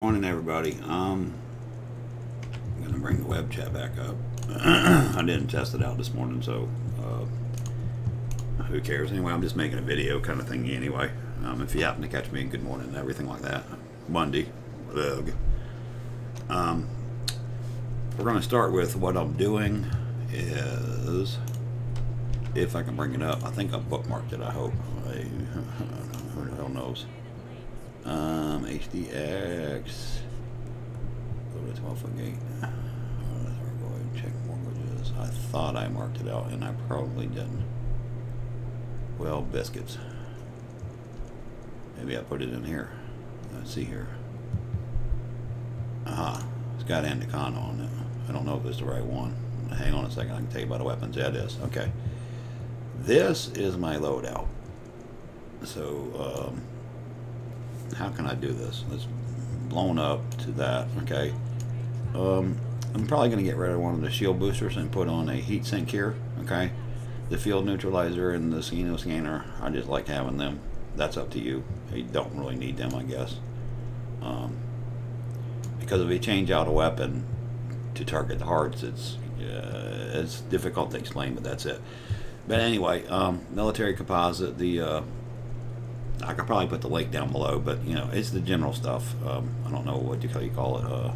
Morning, everybody. I'm gonna bring the web chat back up. I didn't test it out this morning, so who cares? Anyway, I'm just making a video kind of thing anyway. If you happen to catch me, good morning and everything like that. Monday. Ugh. We're gonna start with what I'm doing is, if I can bring it up. I think I bookmarked it. I hope. Who the hell knows? HDX. Go to 12.8. Thargoid. Check mortgages. I thought I marked it out, and I probably didn't. Well, biscuits. Maybe I put it in here. Let's see here. Aha. It's got Anaconda on it. I don't know if it's the right one. Hang on a second. I can tell you about the weapons. Yeah, it is. Okay. This is my loadout. So, how can I do this? It's blown up to that. Okay. I'm probably going to get rid of one of the shield boosters and put on a heat sink here. Okay. The field neutralizer and the Sino scanner, I just like having them. That's up to you. You don't really need them, I guess. Because if you change out a weapon to target the hearts, it's difficult to explain, but that's it. But anyway, military composite, I could probably put the link down below, but you know, it's the general stuff. I don't know what you call it.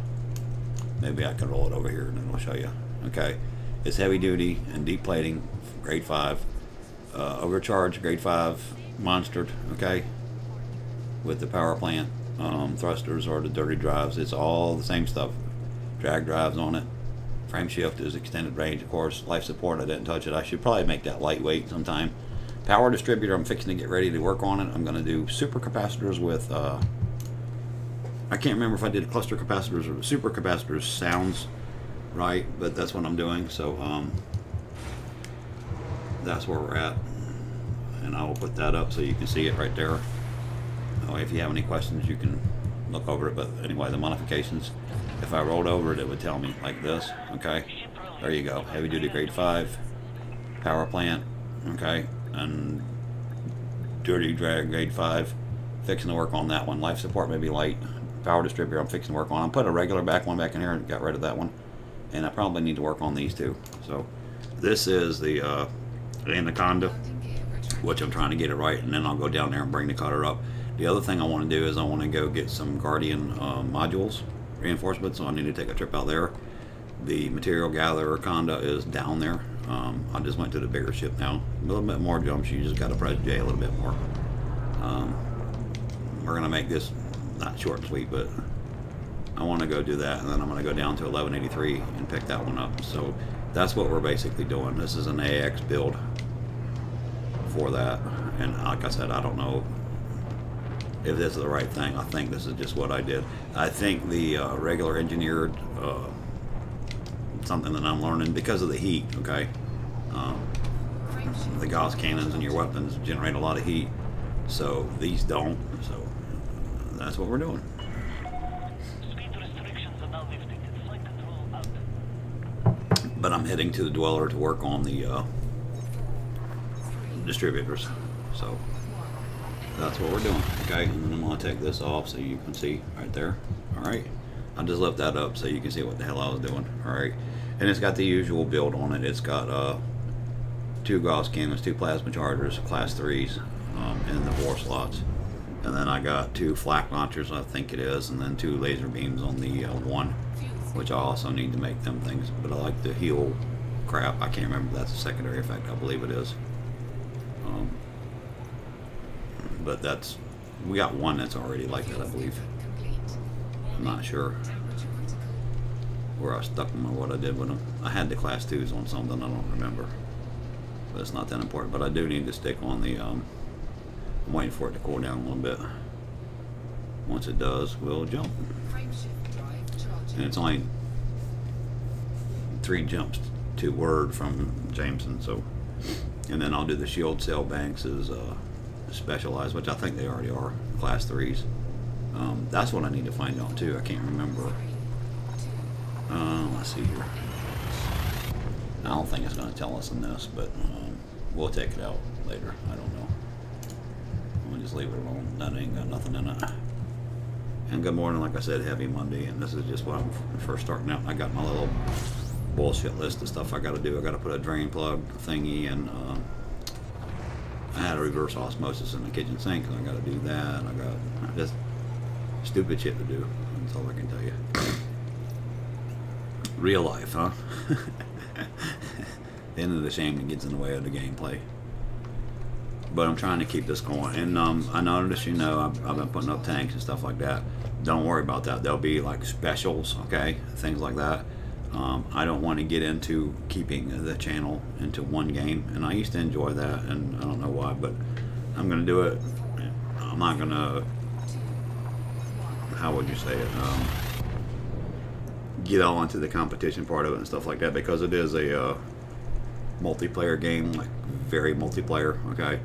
Maybe I can roll it over here and then I'll show you. Okay, it's heavy duty and deep plating, grade 5, overcharged, grade 5, monstered. Okay, with the power plant, thrusters or the dirty drives. It's all the same stuff. Drag drives on it. Frame shift is extended range, of course. Life support, I didn't touch it. I should probably make that lightweight sometime. Power distributor, I'm fixing to get ready to work on it. I'm going to do super capacitors with, I can't remember if I did cluster capacitors or super capacitors. Sounds right, but that's what I'm doing. So that's where we're at. And I will put that up so you can see it right there. If you have any questions, you can look over it. But anyway, the modifications, if I rolled over it, it would tell me like this. Okay, there you go. Heavy duty grade 5, power plant. Okay. And dirty drag grade 5, fixing to work on that one. Life support maybe light. Power distributor I'm fixing to work on. I put a regular back one back in here and got rid of that one, and I probably need to work on these two. So this is the Anaconda, which I'm trying to get it right, and then I'll go down there and bring the cutter up. The other thing I want to do is I want to go get some Guardian modules reinforcements, so I need to take a trip out there. The material gatherer Conda is down there. I just went to the bigger ship now. A little bit more jumps. You just got to press J a little bit more. We're going to make this not short and sweet, but I want to go do that, and then I'm going to go down to 1183 and pick that one up. So that's what we're basically doing. This is an AX build for that, and like I said, I don't know if this is the right thing. I think this is just what I did. I think the regular engineered something that I'm learning because of the heat. Okay, the Gauss cannons and your weapons generate a lot of heat, so these don't. So that's what we're doing. But I'm heading to the Dweller to work on the distributors. So that's what we're doing. Okay, and then I'm gonna take this off so you can see right there. All right, I'll just lift that up so you can see what the hell I was doing. All right, and it's got the usual build on it. It's got 2 Gauss cannons, 2 plasma chargers, class 3s in the 4 slots, and then I got 2 flak launchers, I think it is, and then 2 laser beams on the 1, which I also need to make them things. But I like the heel crap. I can't remember if that's a secondary effect. I believe it is. But that's, we got one that's already like that, I believe. I'm not sure where I stuck them or what I did with them. I had the class 2s on something, I don't remember. But it's not that important. But I do need to stick on the, I'm waiting for it to cool down a little bit. Once it does, we'll jump. And it's only 3 jumps to word from Jameson, so. And then I'll do the shield cell banks as specialized, which I think they already are, class 3s. That's what I need to find out too. I can't remember. Let's see here. I don't think it's going to tell us in this, but we'll take it out later. I don't know. We'll just leave it alone. That ain't got nothing in it. And good morning, like I said, Heavy Monday, and this is just what I'm first starting out. I got my little bullshit list of stuff I got to do. I got to put a drain plug thingy, and I had a reverse osmosis in the kitchen sink, and I got to do that. I got just stupid shit to do. That's all I can tell you. Real life, huh? The end of the shame that gets in the way of the gameplay. But I'm trying to keep this going, and I noticed, you know, I've been putting up tanks and stuff like that. Don't worry about that. There'll be like specials, okay, things like that. I don't want to get into keeping the channel into one game, and I used to enjoy that, and I don't know why, but I'm gonna do it. I'm not gonna, how would you say it, get all into the competition part of it and stuff like that, because it is a multiplayer game, like very multiplayer, okay.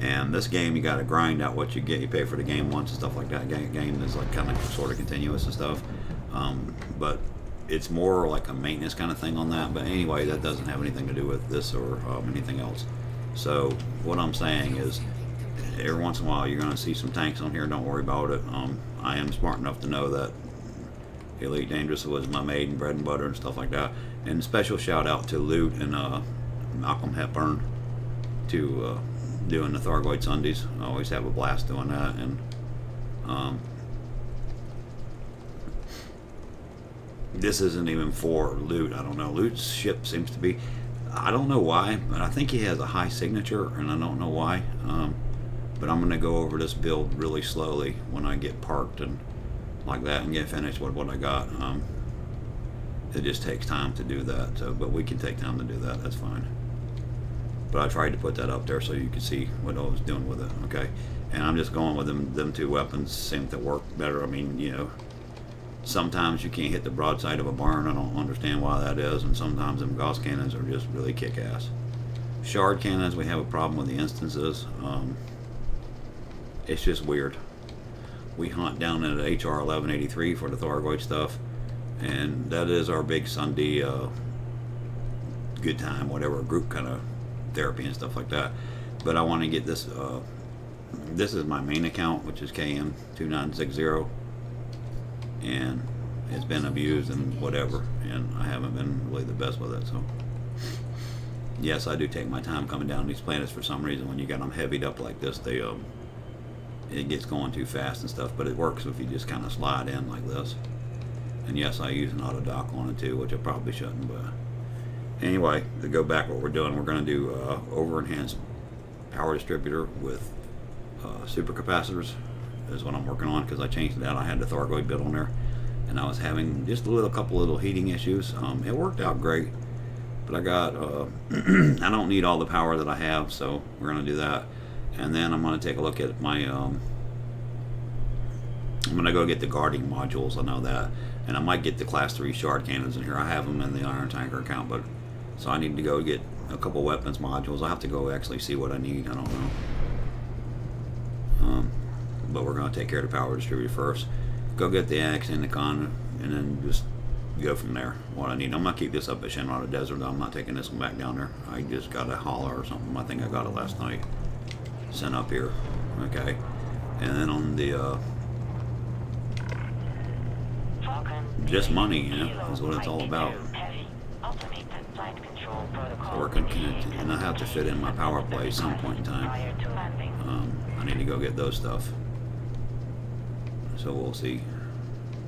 And this game, you got to grind out what you get. You pay for the game once and stuff like that. Game is like kind of sort of continuous and stuff, but it's more like a maintenance kind of thing on that. But anyway, that doesn't have anything to do with this or anything else. So what I'm saying is, every once in a while you're going to see some tanks on here. Don't worry about it. I am smart enough to know that Elite Dangerous was my maiden bread and butter and stuff like that. And special shout out to Loot and Malcolm Hepburn to doing the Thargoid Sundays. I always have a blast doing that. And this isn't even for Loot. I don't know. Loot's ship seems to be, I don't know why, but I think he has a high signature, and I don't know why. But I'm going to go over this build really slowly when I get parked and like that and get finished with what I got. It just takes time to do that. So, but we can take time to do that. That's fine. But I tried to put that up there so you could see what I was doing with it, okay? And I'm just going with them two weapons seem to work better. I mean, you know, sometimes you can't hit the broadside of a barn. I don't understand why that is. And sometimes them Gauss cannons are just really kick-ass. Shard cannons, we have a problem with the instances. It's just weird. We hunt down at HR 1183 for the Thargoid stuff, and that is our big Sunday good time, whatever, group kind of therapy and stuff like that. But I want to get this, this is my main account, which is KM2960, and it's been abused and whatever, and I haven't been really the best with it. So yes, I do take my time coming down these planets. For some reason, when you got them heavied up like this, they it gets going too fast and stuff, but it works if you just kind of slide in like this. And yes, I use an auto dock on it too, which I probably shouldn't, but anyway, to go back, what we're doing, we're going to do over enhanced power distributor with super capacitors is what I'm working on, because I changed it out. I had the Thargoid bit on there, and I was having just a couple little heating issues. It worked out great, but I got I don't need all the power that I have, so we're going to do that. And then I'm going to take a look at my I'm going to go get the guarding modules. I know that, and I might get the class 3 shard cannons in here. I have them in the Iron Tanker account, but so I need to go get a couple weapons modules. I have to go actually see what I need. I don't know. But we're going to take care of the power distributor first. Go get the axe and the con, and then just go from there. What I need. I'm going to keep this up at Shenrada Desert. I'm not taking this one back down there. I just got a hauler or something. I think I got it last night. Sent up here. Okay. And then on the just money, you know, is what it's all about. Working, and I have to fit in my power play some point in time. I need to go get those stuff. So we'll see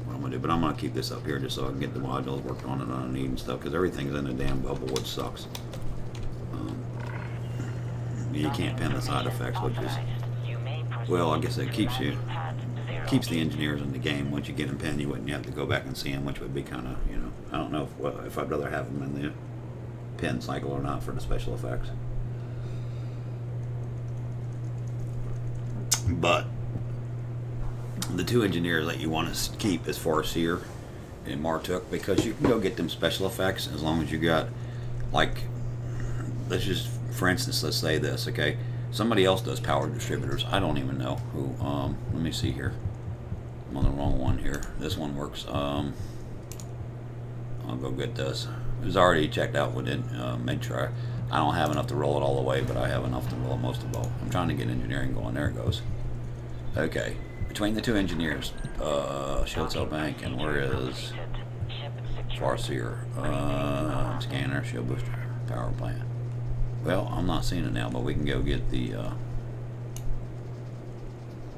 what I'm gonna do. But I'm gonna keep this up here just so I can get the modules worked on and I need and stuff, because everything's in a damn bubble, which sucks. You can't pin the side effects, which is, well, I guess it keeps the engineers in the game. Once you get them pinned, you wouldn't have to go back and see them, which would be kind of, you know, I don't know if I'd rather have them in the pin cycle or not for the special effects. But the two engineers that you want to keep is Farseer and Martuk, because you can go get them special effects as long as you got, like, let's just, for instance, let's say this, okay? Somebody else does power distributors. I don't even know who. Let me see here. I'm on the wrong one here. This one works. I'll go get this. It was already checked out within mid-try. I don't have enough to roll it all the way, but I have enough to roll most of it all. I'm trying to get engineering going. There it goes. Okay. Between the two engineers, shield cell bank, and where is Farseer? Scanner, shield booster, power plant. Well, I'm not seeing it now, but we can go get the,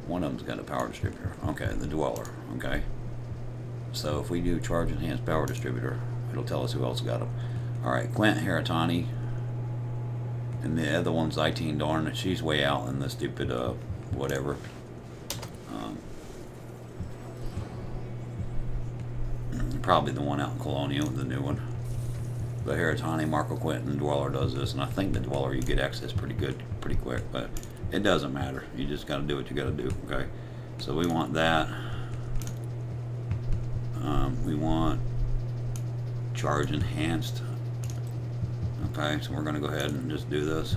one of them's got a power distributor. Okay, the dweller, okay. So if we do charge enhanced power distributor, it'll tell us who else got them. Alright, Quint Heratani. And the other one's Itine Darn, and she's way out in the stupid, whatever. Probably the one out in Colonial, the new one. But Heratani, Marco Quentin, Dweller does this, and I think the Dweller you get access pretty good, pretty quick, but it doesn't matter. You just got to do what you got to do, okay? So we want that. We want charge enhanced. Okay, so we're going to go ahead and just do this.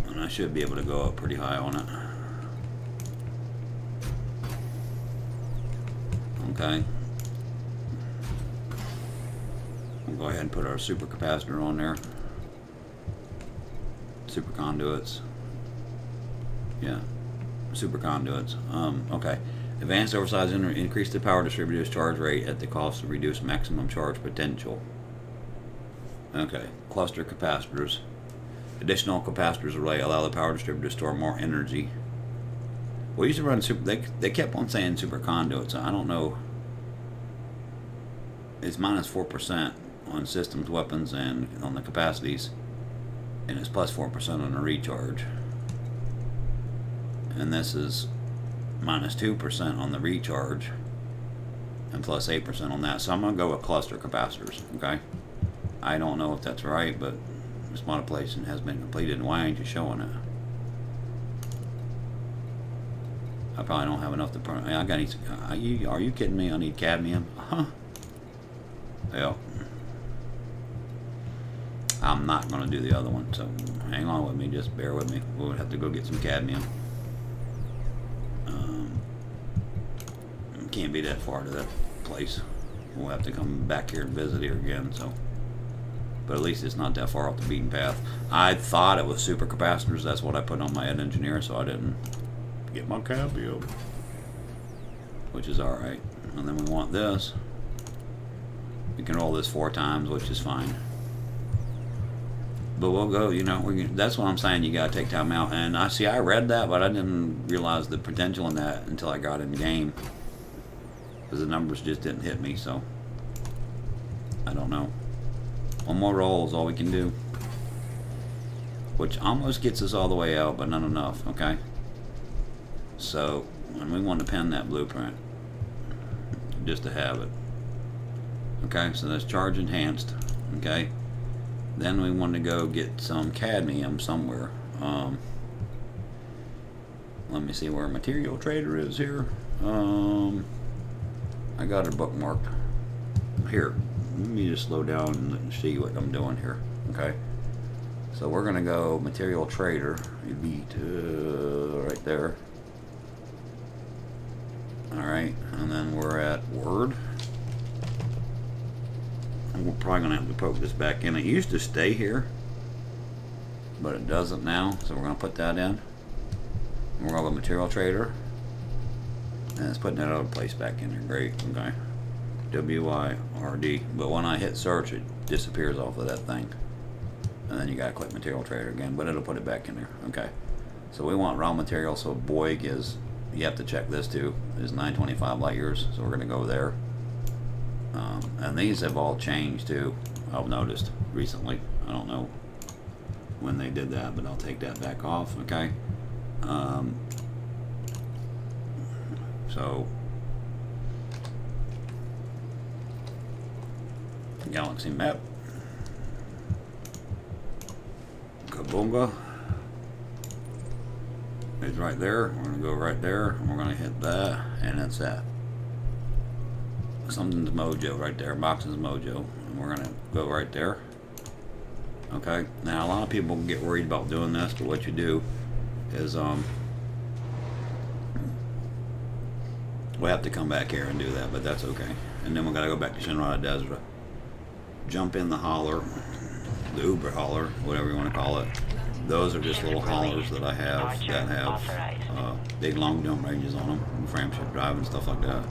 And I should be able to go up pretty high on it. Okay. We'll go ahead and put our super capacitor on there. Super conduits. Yeah. Super conduits. Okay. Advanced oversized increase the power distributor's charge rate at the cost of reduced maximum charge potential. Okay. Cluster capacitors. Additional capacitors array allow the power distributor to store more energy. We used to run super. They kept on saying super conduits. I don't know. It's minus 4% on systems, weapons, and on the capacities, and it's plus 4% on the recharge. And this is minus 2% on the recharge, and plus 8% on that. So I'm gonna go with cluster capacitors. Okay. I don't know if that's right, but this modification has been completed, and why ain't you showing it? I probably don't have enough to print. I got these. Are you kidding me? I need cadmium. Yeah. I'm not going to do the other one, so hang on with me. Just bear with me. We'll have to go get some cadmium. Can't be that far to that place. We'll have to come back here and visit here again. So, but at least it's not that far off the beaten path. I thought it was super capacitors. That's what I put on my head engineer, so I didn't get my cadmium, which is all right. And then we want this. We can roll this 4 times, which is fine. But we'll go, you know, that's what I'm saying. You got to take time out. And I see, I read that, but I didn't realize the potential in that until I got in the game. Because the numbers just didn't hit me, so I don't know. One more roll is all we can do. Which almost gets us all the way out, but not enough, okay? So, and we want to pen that blueprint. Just to have it. Okay, so that's charge enhanced. Okay. Then we want to go get some cadmium somewhere. Let me see where material trader is here. I got it bookmarked. Here, let me just slow down and see what I'm doing here. Okay. So we're gonna go material trader. Elite, right there. All right, and then we're at Word. We're probably going to have to poke this back in. It used to stay here, but it doesn't now. So we're going to put that in. And we're going to go material trader. And it's putting that other place back in there. Great. Okay. WYRD. But when I hit search, it disappears off of that thing. And then you got to click material trader again. But it'll put it back in there. Okay. So we want raw material. So Boyg is, you have to check this too, is 925 light years. So we're going to go there. And these have all changed too. I've noticed recently. I don't know when they did that, but I'll take that back off. Okay. So galaxy map. Kabunga is right there. We're gonna go right there. And we're gonna hit that, and that's that. Something's Mojo right there. Boxing's Mojo. And we're gonna go right there. Okay. Now a lot of people get worried about doing this, but what you do is we'll have to come back here and do that, but that's okay. And then we gotta go back to Shinrada Desra. Jump in the holler, the Uber holler, whatever you want to call it. Those are just little haulers that I have that have big long jump ranges on them, and frame shift drive and stuff like that.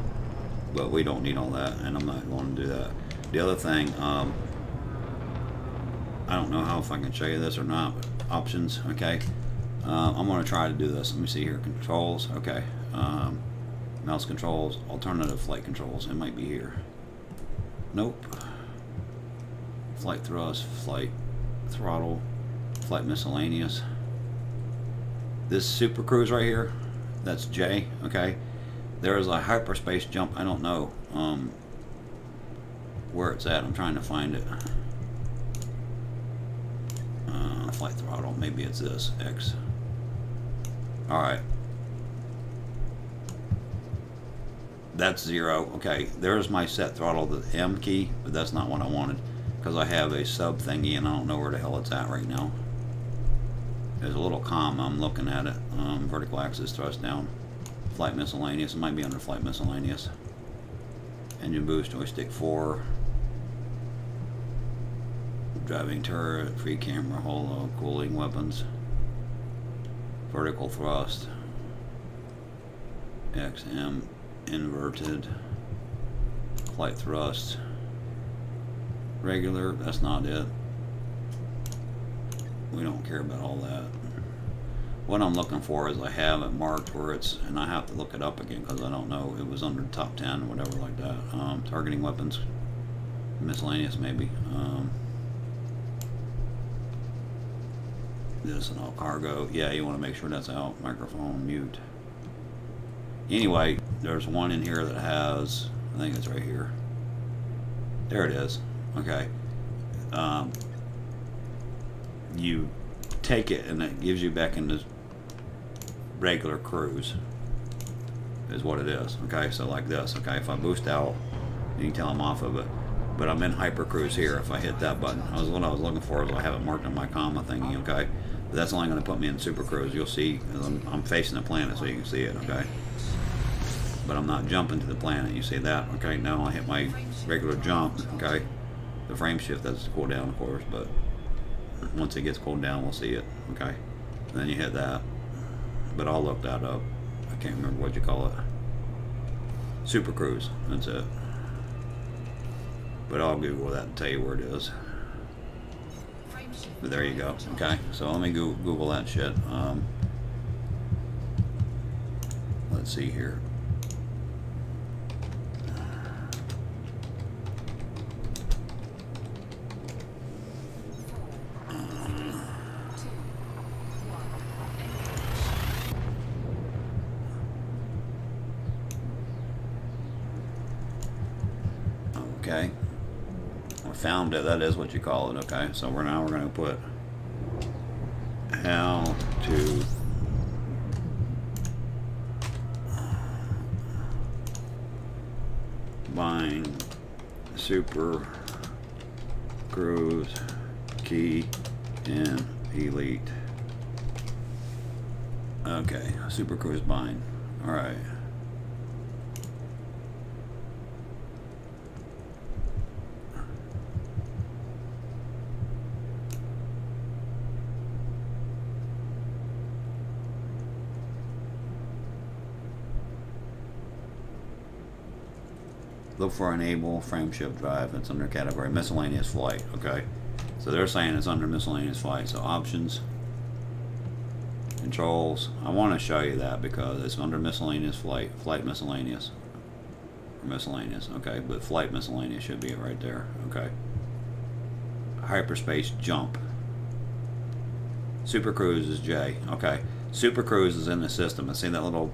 But we don't need all that, and I'm not going to do that. The other thing, I don't know how if I can show you this or not, but options, okay. I'm going to try to do this. Let me see here, controls, okay. Mouse controls, alternative flight controls, it might be here. Nope. Flight thrust, flight throttle, flight miscellaneous. This super cruise right here, that's J, okay. There is a hyperspace jump, I don't know where it's at, I'm trying to find it. Flight throttle, maybe it's this, X. Alright. That's 0, okay. There's my set throttle, the M key, but that's not what I wanted. Because I have a sub thingy and I don't know where the hell it's at right now. There's a little comm, I'm looking at it. Vertical axis thrust down. Flight miscellaneous, it might be under flight miscellaneous. Engine boost, joystick 4. Driving turret, free camera, holo, cooling weapons. Vertical thrust. XM, inverted. Flight thrust. Regular, that's not it. We don't care about all that. What I'm looking for is I have it marked where it's, and I have to look it up again because I don't know. It was under the top 10 or whatever like that. Targeting weapons, miscellaneous maybe. This and all cargo. Yeah, you want to make sure that's out. Microphone, mute. Anyway, there's one in here that has, I think it's right here. There it is. Okay. You take it and it gives you back into regular cruise is what it is. Okay, so like this. Okay, if I boost out, you can tell I'm off of it, but I'm in hyper cruise here. If I hit that button, what I was looking for is I have it marked on my comma thingy. Okay, but that's only going to put me in super cruise. You'll see I'm facing the planet so you can see it. Okay, but I'm not jumping to the planet. You see that? Okay, now I hit my regular jump. Okay, the frame shift, that's cool down of course, but once it gets cooled down we'll see it. Okay, and then you hit that, but I'll look that up. I can't remember what you call it. Super cruise, that's it. But I'll Google that and tell you where it is. But there you go. Okay, so let me Google that shit. Let's see here. Okay, I found it. That is what you call it. Okay, so we're going to put how to bind super cruise key in elite. Okay, super cruise bind. All right. Look for enable frame shift drive. It's under category miscellaneous flight. Okay, so they're saying it's under miscellaneous flight. So options, controls. I want to show you that because it's under miscellaneous flight, flight miscellaneous, or miscellaneous. Okay, but flight miscellaneous should be it right there. Okay, hyperspace jump. Super cruise is J. Okay, super cruise is in the system. I see that little.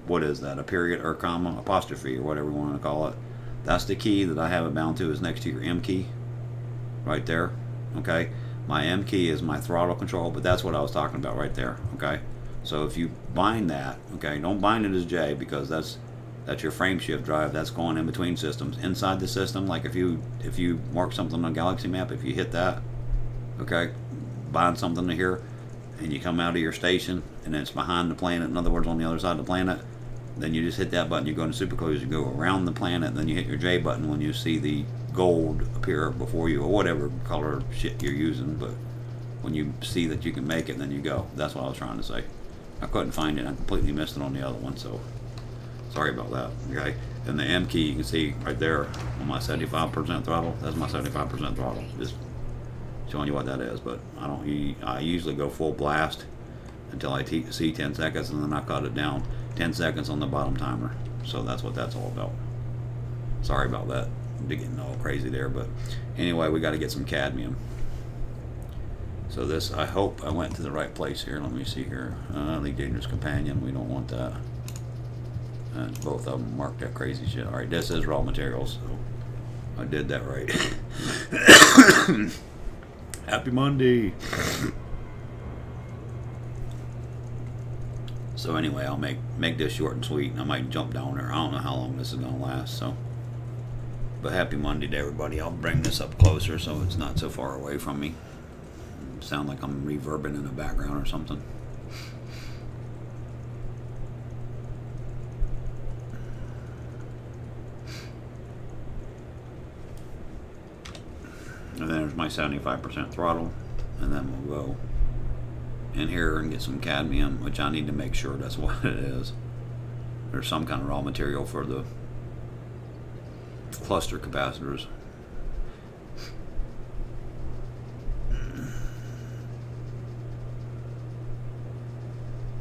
What is that? A period or comma, apostrophe, or whatever you want to call it. That's the key that I have it bound to, is next to your M key. Right there. Okay. My M key is my throttle control, but that's what I was talking about right there. Okay. So if you bind that, okay, don't bind it as J because that's your frame shift drive. That's going in between systems. Inside the system, like if you mark something on a galaxy map, if you hit that, okay, bind something to here, and you come out of your station, and it's behind the planet, in other words, on the other side of the planet, then you just hit that button, you go into super cruise, you go around the planet, then you hit your J button when you see the gold appear before you, or whatever color shit you're using, but when you see that you can make it, then you go. That's what I was trying to say. I couldn't find it. I completely missed it on the other one, so sorry about that. Okay, and the M key, you can see right there on my 75% throttle. That's my 75% throttle. Just showing you what that is. But I usually go full blast until I see 10 seconds, and then I cut it down 10 seconds on the bottom timer. So that's what that's all about. Sorry about that. I'm getting all crazy there, but anyway, we got to get some cadmium. So this, I hope I went to the right place here. Let me see here. The Dangerous Companion, we don't want that. Both of them marked that crazy shit. Alright, this is raw materials, so I did that right. Happy Monday! So anyway, I'll make this short and sweet, and I might jump down there. I don't know how long this is going to last, so. But happy Monday to everybody. I'll bring this up closer so it's not so far away from me. Sound like I'm reverbing in the background or something. And then there's my 75% throttle, and then we'll go in here and get some cadmium, which I need to make sure that's what it is. There's some kind of raw material for the cluster capacitors.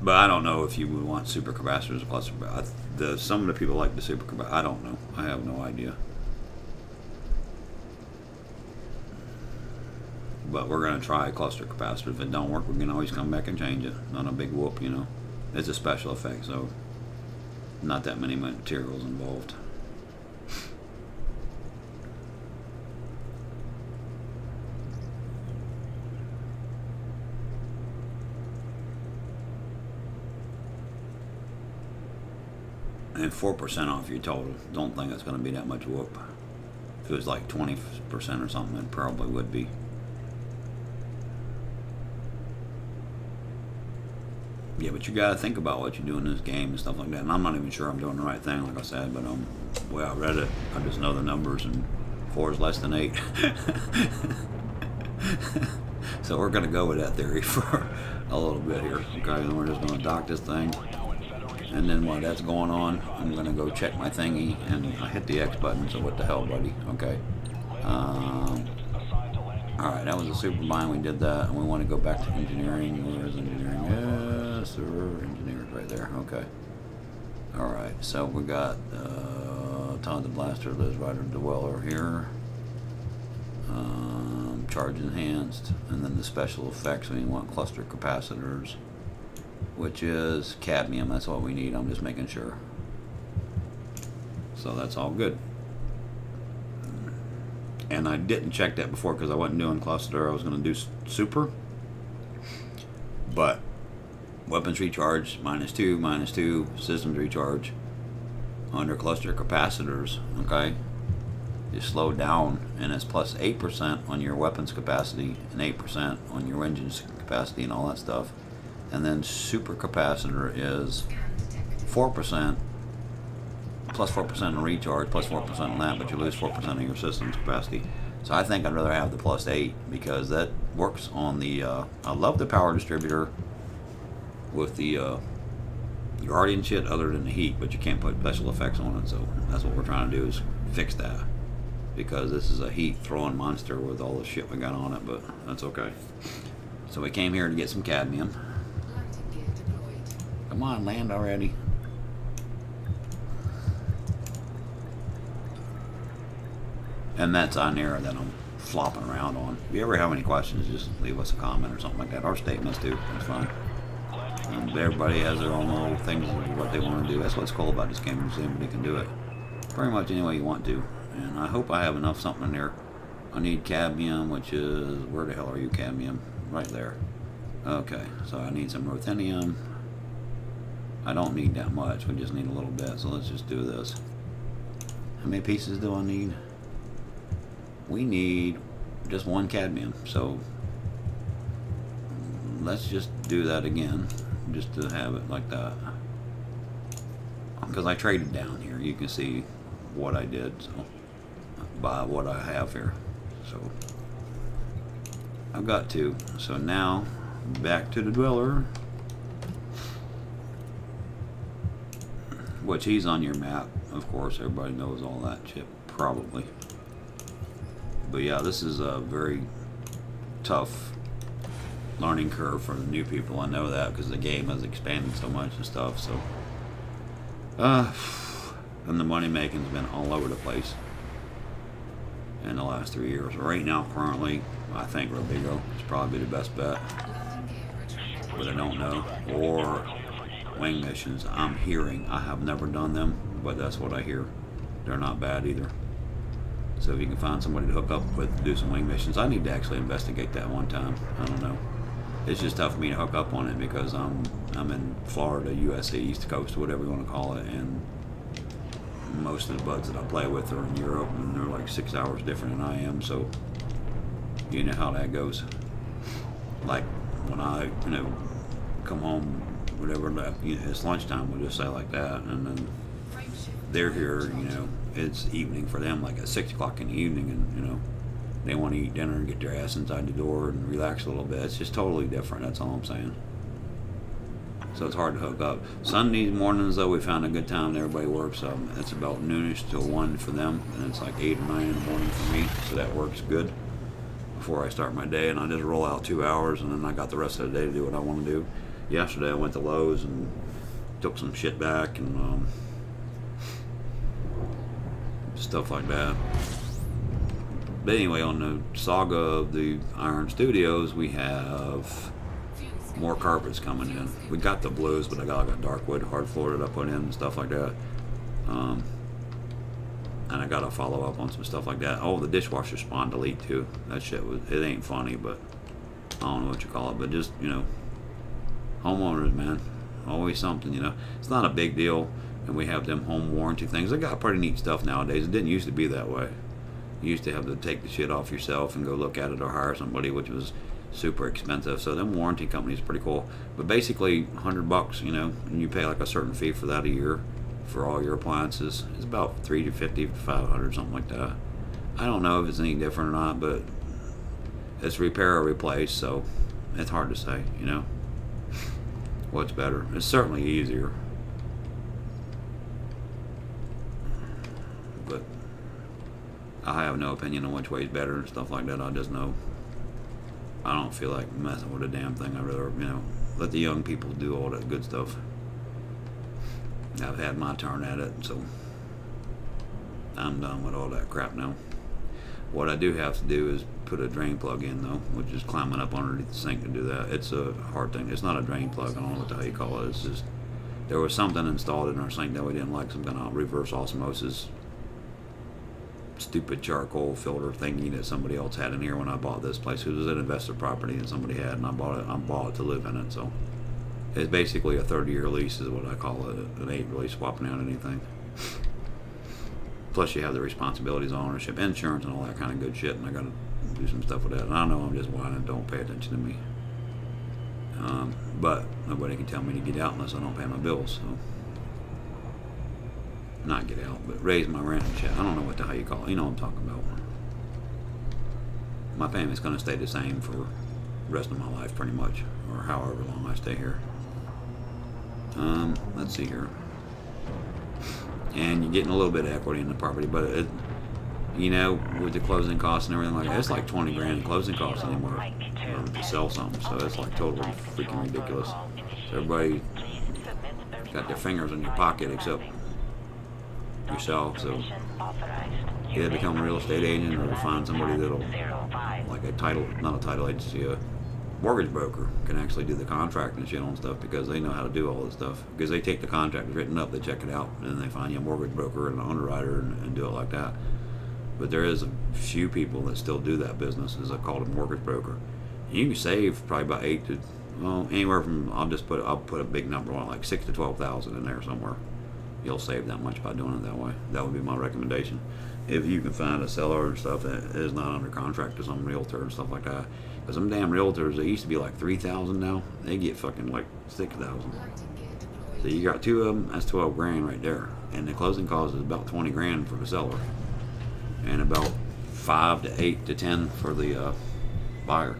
But I don't know if you would want super capacitors or cluster. Some of the people like the super capacitor. I don't know. I have no idea. But we're going to try a cluster capacitor. If it don't work, we can always come back and change it. Not a big whoop, you know. It's a special effect, so not that many materials involved. And 4% off your total. Don't think it's going to be that much whoop. If it was like 20% or something, it probably would be. Yeah, but you got to think about what you do in this game and stuff like that. And I'm not even sure I'm doing the right thing, like I said. But the way I read it, I just know the numbers, and 4 is less than 8. So we're going to go with that theory for a little bit here. Okay, and we're just going to dock this thing. And then while that's going on, I'm going to go check my thingy, and I hit the X button, so what the hell, buddy? Okay. Alright, that was a super bind. We did that, and we want to go back to engineering. Where's engineering? Yes, sir. Engineers right there. Okay. Alright, so we got Todd the Blaster, Liz Rider Dweller here. Charge enhanced, and then the special effects, we want cluster capacitors, which is cadmium. That's what we need. I'm just making sure. So that's all good. And I didn't check that before because I wasn't doing cluster. I was going to do super. But weapons recharge -2, -2. Systems recharge under cluster capacitors. Okay. You slow down, and it's plus 8% on your weapons capacity and 8% on your engine's capacity and all that stuff. And then super capacitor is 4%, plus 4% on recharge, plus 4% on that, but you lose 4% of your system's capacity. So I think I'd rather have the plus 8 because that works on the, I love the power distributor with the Guardian shit other than the heat, but you can't put special effects on it, so that's what we're trying to do is fix that. Because this is a heat throwing monster with all the shit we got on it, but that's okay. So we came here to get some cadmium. Come on, land already. And that's on there that I'm flopping around on. If you ever have any questions, just leave us a comment or something like that. Our statements too, that's fine. And everybody has their own little things of what they want to do. That's what's cool about this game, is anybody can do it pretty much any way you want to. And I hope I have enough something in there. I need cadmium, which is, where the hell are you, cadmium? Right there. Okay, so I need some ruthenium. I don't need that much, we just need a little bit, so let's just do this. How many pieces do I need? We need just 1 cadmium, so let's just do that again, just to have it like that. Because I traded down here, you can see what I did, so by what I have here. So I've got to. So now, back to the dweller. Which he's on your map, of course. Everybody knows all that shit, probably. But yeah, this is a very tough learning curve for the new people. I know that because the game has expanded so much and stuff. So, and the money making's been all over the place in the last 3 years. Right now, currently, I think Robigo is probably the best bet, but I don't know. Or wing missions. I'm hearing. I have never done them, but that's what I hear. They're not bad either. So if you can find somebody to hook up with, do some wing missions. I need to actually investigate that one time. I don't know. It's just tough for me to hook up on it because I'm in Florida, USA, East Coast, whatever you want to call it, and most of the buds that I play with are in Europe, and they're like 6 hours different than I am. So you know how that goes. Like when I, come home, whatever, it's lunchtime, we'll just say like that, and then they're here, it's evening for them, like at 6 o'clock in the evening, and they want to eat dinner and get their ass inside the door and relax a little bit. It's just totally different, that's all I'm saying. So it's hard to hook up. Sunday mornings, though, we found a good time and everybody works. It's about noonish till 1 for them, and it's like 8 or 9 in the morning for me, so that works good before I start my day. And I just roll out 2 hours, and then I got the rest of the day to do what I want to do. Yesterday I went to Lowe's and took some shit back and stuff like that. But anyway, on the saga of the Iron Studios, we have more carpets coming in. We got the blues, but I got Thargoid hard floor that I put in and stuff like that. And I got to follow up on some stuff like that. Oh, the dishwasher spawn delete too. That shit it ain't funny, but I don't know what you call it. But just, homeowners, man, always something, It's not a big deal, and we have them home warranty things. They got pretty neat stuff nowadays. It didn't used to be that way. You used to have to take the shit off yourself and go look at it or hire somebody, which was super expensive. So them warranty companies are pretty cool. But basically, $100, and you pay like a certain fee for that a year for all your appliances. It's about $350 to $500, something like that. I don't know if it's any different or not, but it's repair or replace, so it's hard to say, What's better? It's certainly easier, but I have no opinion on which way is better and stuff like that. I just know I don't feel like messing with a damn thing. I'd rather, let the young people do all that good stuff. I've had my turn at it, so I'm done with all that crap now. What I do have to do is put a drain plug in, though, which is climbing up underneath the sink to do that. It's a hard thing. It's not a drain plug. I don't know what the hell you call it. It's just there was something installed in our sink that we didn't like, some kind of reverse osmosis stupid charcoal filter thingy that somebody else had in here when I bought this place. It was an investor property and somebody had, and I bought it to live in it. So it's basically a 30-year lease is what I call it. It ain't really swapping out anything. Plus you have the responsibilities of ownership, insurance, and all that kind of good shit, and I gotta do some stuff with that. And I know I'm just whining, don't pay attention to me. But nobody can tell me to get out unless I don't pay my bills, so. Not get out, but raise my rent and shit. I don't know what the hell you call it. You know what I'm talking about. My payment's gonna stay the same for the rest of my life, pretty much, or however long I stay here. Let's see here. And you're getting a little bit of equity in the property, but it, with the closing costs and everything like that, it's like 20 grand in closing costs anymore to sell something. So it's like totally freaking ridiculous. So everybody got their fingers in your pocket except yourself. So you either become a real estate agent or find somebody that'll, like a title, not a title agency, a mortgage broker can actually do the contract and shit on stuff, because they know how to do all this stuff. Because they take the contract written up, they check it out, and then they find you a mortgage broker and an underwriter and do it like that. But there is a few people that still do that business, is called a mortgage broker. And you can save probably about anywhere from, I'll put a big number on it, like 6,000 to 12,000 in there somewhere. You'll save that much by doing it that way. That would be my recommendation. If you can find a seller and stuff that is not under contract to some realtor and stuff like that. Because some damn realtors, they used to be like 3,000 now. They get fucking like 6,000. So you got two of them, that's 12 grand right there. And the closing cost is about 20 grand for the seller. And about 5 to 8 to 10 for the buyer.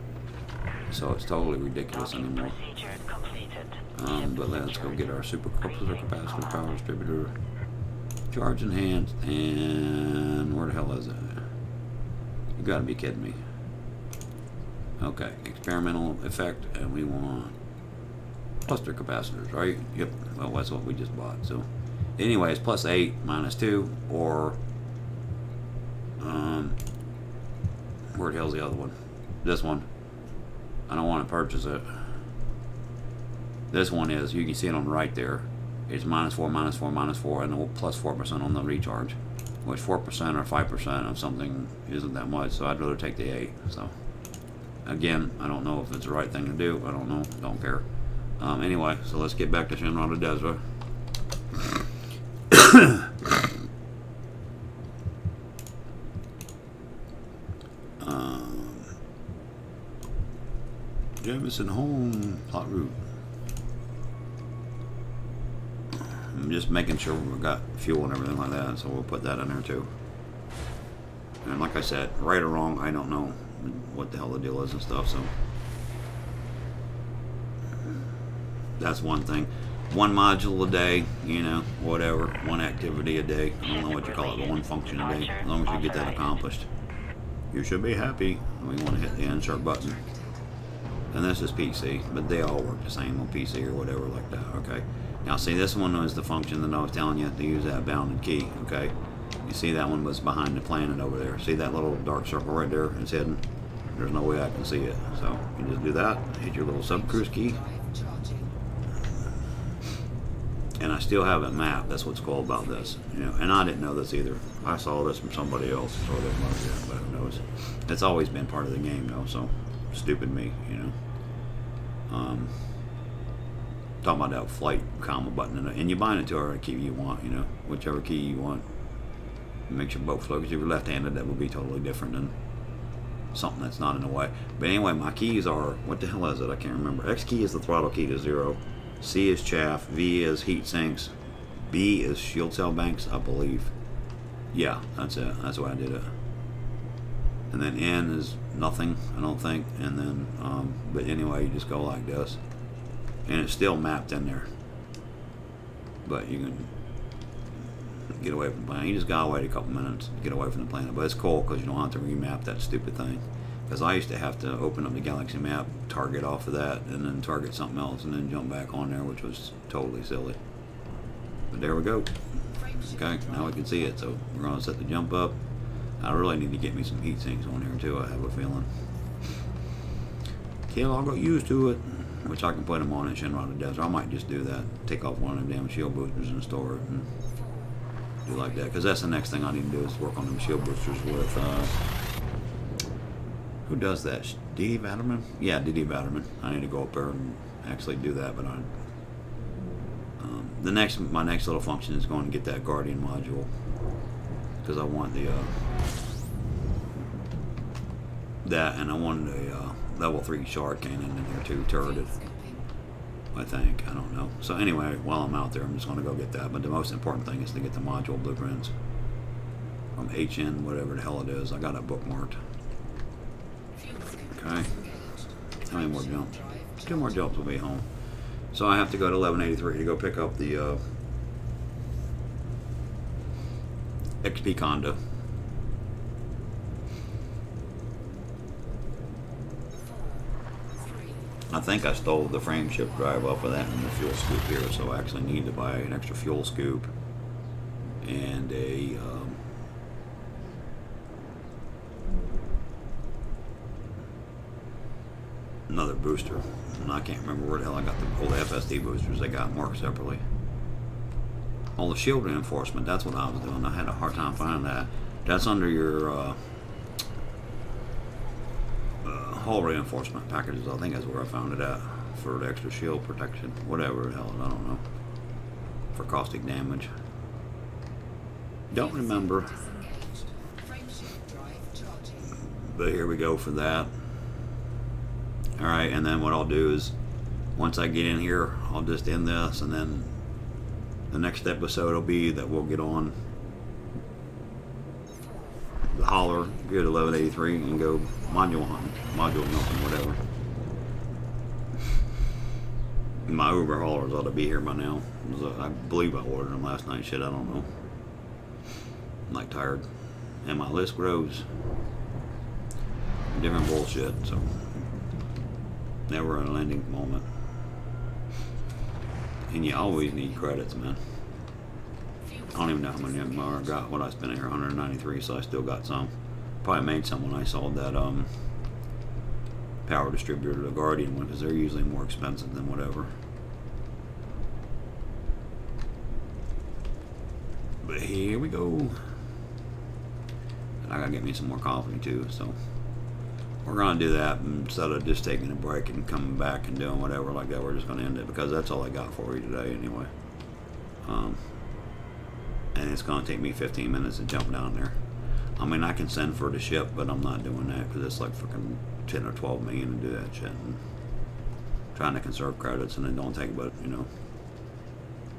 So it's totally ridiculous anymore. But let's go get our supercapacitor capacitor power distributor. Charge enhanced, and where the hell is it? You gotta be kidding me. Okay, experimental effect, and we want cluster capacitors, right? Yep, well, that's what we just bought. So, anyways, +8, -2, or where the hell's the other one? This one. I don't want to purchase it. This one is, you can see it on the right there. It's -4, -4, -4, and then +4% on the recharge. Which 4% or 5% of something isn't that much, so I'd rather take the 8. So, again, I don't know if it's the right thing to do. I don't know. Don't care. Anyway, so let's get back to Shinra de Desra. Jamison home plot route. I'm just making sure we've got fuel and everything like that, so we'll put that in there too. And like I said, right or wrong, I don't know what the hell the deal is and stuff, so that's one thing. One module a day, you know, whatever, one activity a day. I don't know what you call it, but one function a day. As long as you get that accomplished, you should be happy. We want to hit the insert button. And this is PC, but they all work the same on PC or whatever like that, okay? Now see, this one was the function that I was telling you to use that bounded key, okay? You see that one was behind the planet over there. See that little dark circle right there? It's hidden. There's no way I can see it. So you can just do that, hit your little subcruise key. And I still haven't mapped. That's what's cool about this. You know, and I didn't know this either. I saw this from somebody else, or they might have, but who knows? It's always been part of the game though, so stupid me, you know. Talking about that flight comma button, and you bind it to whatever key you want, you know, whichever key you want. It makes your boat flow, because if you're left-handed, that would be totally different than something that's not in the way. But anyway, my keys are, what the hell is it? I can't remember. X key is the throttle key to 0. C is chaff. V is heat sinks. B is shield cell banks, I believe. Yeah, that's it. That's why I did it. And then N is nothing, I don't think. And then, but anyway, you just go like this. And it's still mapped in there. But you can get away from the planet. You just gotta wait a couple minutes to get away from the planet. But it's cool because you don't have to remap that stupid thing. Because I used to have to open up the galaxy map, target off of that, and then target something else, and then jump back on there, which was totally silly. But there we go. Okay, now we can see it. So we're gonna set the jump up. I really need to get me some heat sinks on here too, I have a feeling. Till I'll get used to it. Which I can put them on in Shinra de Desra. I might just do that. Take off one of them damn shield boosters and store it and do like that. Because that's the next thing I need to do is work on them shield boosters with, who does that? DD Vatterman? Yeah, DD Vatterman. I need to go up there and actually do that, but my next little function is going to get that Guardian module. Because I want the, that, and I wanted a, level 3 shard cannon in there too, turreted. I think. I don't know. So anyway, while I'm out there, I'm just going to go get that. But the most important thing is to get the module blueprints from HN, whatever the hell it is. I got it bookmarked. Okay. How many more jumps? 2 more jumps will be home. So I have to go to 1183 to go pick up the XP Conda. I think I stole the frame shift drive off of that and the fuel scoop here, so I actually need to buy an extra fuel scoop and a another booster. And I can't remember where the hell I got the old FSD boosters. They got marked separately. Oh, the shield reinforcement, that's what I was doing. I had a hard time finding that. That's under your hull reinforcement packages. I think that's where I found it at for the extra shield protection, whatever the hell, I don't know, for caustic damage. Don't remember, but here we go for that. Alright, and then what I'll do is once I get in here, I'll just end this, and then the next episode will be that we'll get on the holler, go to 1183 and go module hunting, module jumping, whatever. My Uber haulers ought to be here by now. I believe I ordered them last night. Shit, I don't know. I'm like tired. And my list grows. Different bullshit, so never an ending moment. And you always need credits, man. I don't even know how many of them I got. What I spent here, 193, so I still got some. Probably made some when I sold that power distributor to the Guardian one, because they're usually more expensive than whatever. But here we go. And I gotta get me some more coffee too, so we're gonna do that instead of just taking a break and coming back and doing whatever like that. We're just gonna end it because that's all I got for you today anyway. And it's gonna take me 15 minutes to jump down there. I mean, I can send for the ship, but I'm not doing that because it's like freaking 10 or 12 million to do that shit. And trying to conserve credits, and it don't take but, you know,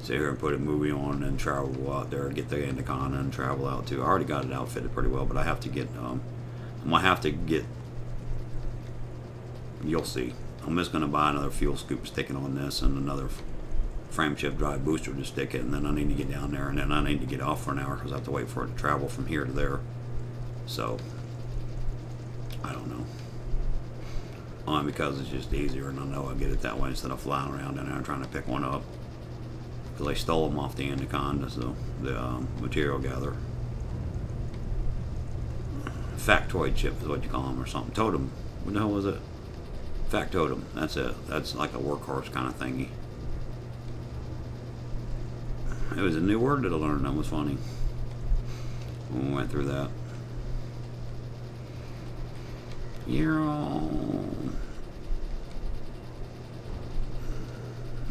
sit here and put a movie on and travel out there, get the Indicon and travel out too. I already got it outfitted pretty well, but I have to get, I'm gonna have to get, you'll see. I'm just gonna buy another fuel scoop sticking on this and another frame shift drive booster to stick it, and then I need to get down there, and then I need to get off for an hour because I have to wait for it to travel from here to there. So I don't know. Only because it's just easier, and I know I get it that way instead of flying around in there and trying to pick one up. Because I stole them off the Indicon, so the material gatherer. Factoid chip is what you call them, or something. Totem. What the hell was it? Factotum. That's it. That's like a workhorse kind of thingy. It was a new word that I learned. That was funny when we went through that.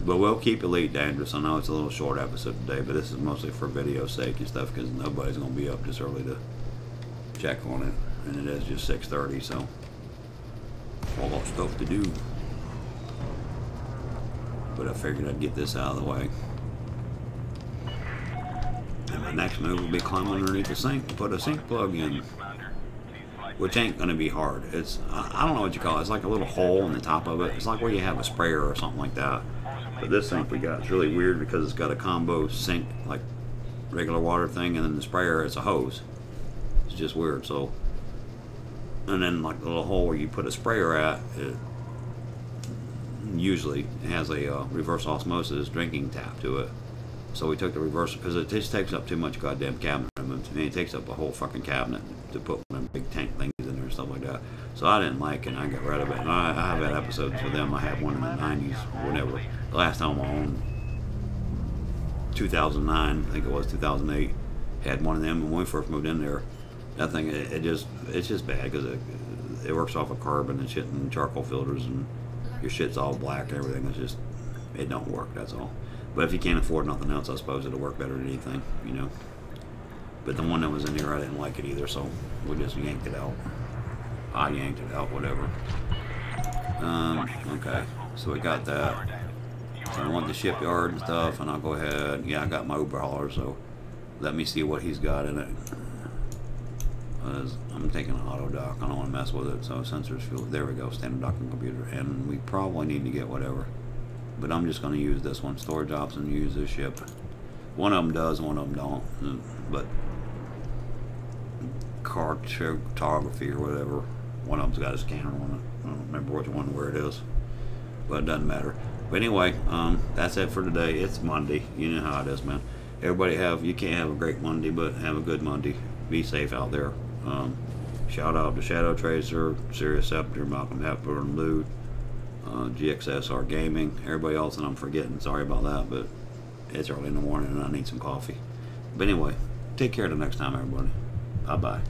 But we'll keep Elite dangerous. I know it's a little short episode today, but this is mostly for video sake and stuff because nobody's going to be up this early to check on it. And it is just 6:30, so all got stuff to do. But I figured I'd get this out of the way. And my next move will be climb underneath the sink and put a sink plug in. Which ain't going to be hard. It's, I don't know what you call it. It's like a little hole in the top of it. It's like where you have a sprayer or something like that. But this sink we got is really weird because it's got a combo sink, like regular water thing, and then the sprayer is a hose. It's just weird. So, and then like the little hole where you put a sprayer at, it usually has a reverse osmosis drinking tap to it. So we took the reverse because it just takes up too much goddamn cabinet room. I mean, it takes up a whole fucking cabinet to put one of them big tank things in there and stuff like that. So I didn't like it, and I got rid of it. And I have had episodes with them. I had one in the 90s, whatever. The last time I owned, 2009, I think it was 2008, had one of them. And when we first moved in there, that thing, it's just bad because it works off of carbon and shit and charcoal filters, and your shit's all black and everything. It's just, it don't work. That's all. But if you can't afford nothing else, I suppose it'll work better than anything, you know. But the one that was in here, I didn't like it either, so we just yanked it out. I yanked it out, whatever. Okay, so we got that. So I want the shipyard and stuff, and I'll go ahead. Yeah, I got my Uber hauler, so let me see what he's got in it. I'm taking an auto dock. I don't want to mess with it, so sensors, fuel. There we go, standard docking computer. And we probably need to get whatever. But I'm just going to use this one. Storage option, use this ship. One of them does, one of them don't. But cartography or whatever, one of them's got a scanner on it. I don't remember which one where it is. But it doesn't matter. But anyway, that's it for today. It's Monday. You know how it is, man. Everybody you can't have a great Monday, but have a good Monday. Be safe out there. Shout out to Shadow Tracer, Sirius Scepter, Malcolm Hepburn, Lou. GXSR Gaming, everybody else that I'm forgetting, sorry about that, but it's early in the morning and I need some coffee. But anyway, take care till next time, everybody. Bye bye.